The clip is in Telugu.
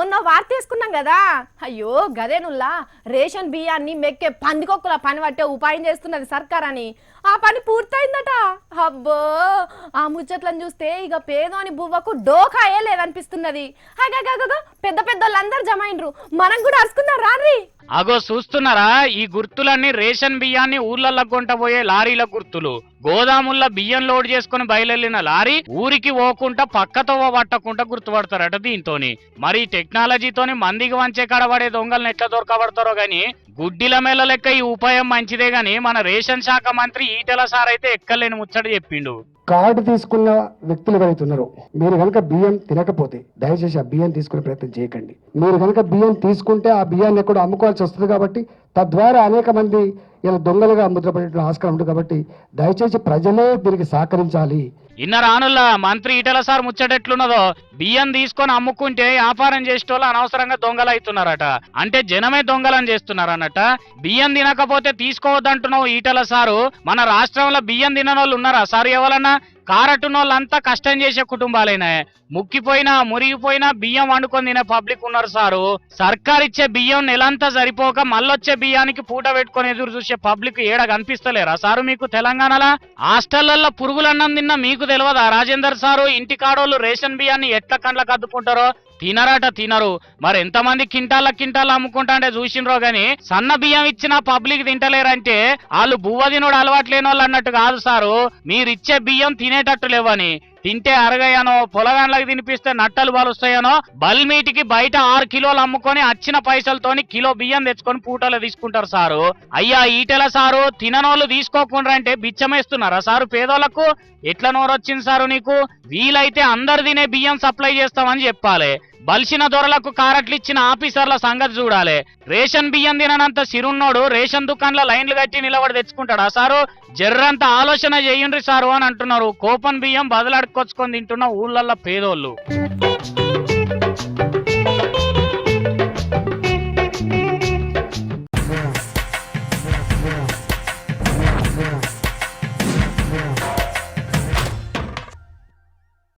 మొన్న వార్త తీసుకున్నాం కదా, అయ్యో గదేనుల్లా రేషన్ బియ్యాన్ని మెక్కే పందికొక్కుల పని పట్టే ఉపాయం చేస్తున్నది సర్కార్ అని. ఆ పని పూర్తయిందట. అబ్బో ఆ ముచ్చట్లను చూస్తే ఇక పేదోని బువ్వకు డోకాయే లేదనిపిస్తున్నది. పెద్ద పెద్దోళ్ళందరూ జమ అయినరు, మనం కూడా అరుచుకుందాం రాన్రి. అగో చూస్తున్నారా, ఈ గుర్తులన్నీ రేషన్ బియ్యాన్ని ఊర్లలో కొంటపోయే లారీల గుర్తులు. గోదాముల్లో బియ్యం లోడ్ చేసుకుని బయలుదేరిన లారీ ఊరికి పోకుండా పక్కతో పట్టకుండా గుర్తుపడతారట దీంతోని. మరి టెక్నాలజీతోని మందికి వంచే కడబడే దొంగలను ఎట్లా దొరకబడతారో గాని గుడ్డిల మేళ లెక్క ఈ ఉపాయం మంచిదే గాని మన రేషన్ శాఖ మంత్రి ఈటెల సార్ అయితే ఎక్కలేని ముచ్చట చెప్పిండు. కార్డు తీసుకున్న వ్యక్తులు ఎవరైతున్నారో మీరు కనుక బియ్యం తినకపోతే దయచేసి ఆ బియ్యం తీసుకునే ప్రయత్నం చేయకండి. మీరు కనుక బియ్యం తీసుకుంటే ఆ బియ్యాన్ని ఎక్కడో అమ్ముకోవాల్సి వస్తుంది కాబట్టి తద్వారా అనేక మంది ఇలా దొంగలుగా ముద్రపడే ఆస్కారం ఉంటుంది కాబట్టి దయచేసి ప్రజలే దీనికి సహకరించాలి. ఇన్న రానుల్లా మంత్రి ఈటెల సార్ ముచ్చటెట్లున్నదో, బియ్యం తీసుకొని అమ్ముకుంటే వ్యాపారం చేసేటోళ్ళు అనవసరంగా దొంగలు అవుతున్నారట. అంటే జనమే దొంగలని చేస్తున్నారన్నట. బియ్యం తినకపోతే తీసుకోవద్దంటున్నావు ఈటెల సారు. మన రాష్ట్రంలో బియ్యం తిననోళ్ళు ఉన్నారా సార్? ఎవరన్నా కారటునోళ్ళంతా కష్టం చేసే కుటుంబాలైనా, ముక్కిపోయినా మురిగిపోయినా బియ్యం వండుకొని తినే పబ్లిక్ ఉన్నారు సారు. సర్కార్ ఇచ్చే బియ్యం నెలంతా సరిపోక మళ్ళొచ్చే బియ్యానికి పూట పెట్టుకొని ఎదురు చూసే పబ్లిక్ ఏడ కనిపిస్తలేరా సారు మీకు తెలంగాణలో? హాస్టళ్లలో పురుగులన్నం తిన్నా మీకు తెలియదా రాజేందర్ సారు? ఇంటికాడోళ్ళు రేషన్ బియ్యాన్ని ఎట్లా కండ్లకు అద్దుకుంటారో? తినరాట తినరు. మరి ఎంతమంది కింటాల అమ్ముకుంటా అంటే చూసినరో గాని సన్న బియ్యం ఇచ్చిన పబ్లిక్ తింటలేరంటే వాళ్ళు బువ్వ తినోడు అలవాట్లేని వాళ్ళు అన్నట్టు కాదు సారు. మీరిచ్చే బియ్యం తినేటట్టు లేవని. తింటే అరగయనో, పొలగాండ్లకు తినిపిస్తే నట్టలు బాలుస్తాయనో బల్మీటికి బయట 6 కిలోలు అమ్ముకొని వచ్చిన పైసలతోని కిలో బియ్యం తెచ్చుకొని పూటలో తీసుకుంటారు సారు. అయ్యా ఈటెల సారు, తిననోళ్ళు తీసుకోకుండా అంటే బిచ్చమేస్తున్నారా సారు పేదోళ్లకు? ఎట్లా నోరొచ్చింది సారు నీకు? వీలైతే అందరు తినే బియ్యం సప్లై చేస్తామని చెప్పాలి. బలిసిన దొరలకు కారట్లు ఇచ్చిన ఆఫీసర్ల సంగతి చూడాలి. రేషన్ బియ్యం తిననంత సిరున్నోడు రేషన్ దుకాణంలో లైన్లు కట్టి నిలబడి తెచ్చుకుంటాడా సారు? జర్రంత ఆలోచన చేయండి సారు అని అంటున్నారు. కోపన్ బియ్యం బదులాడుకొచ్చుకొని తింటున్న ఊళ్ళల్లో పేదోళ్ళు.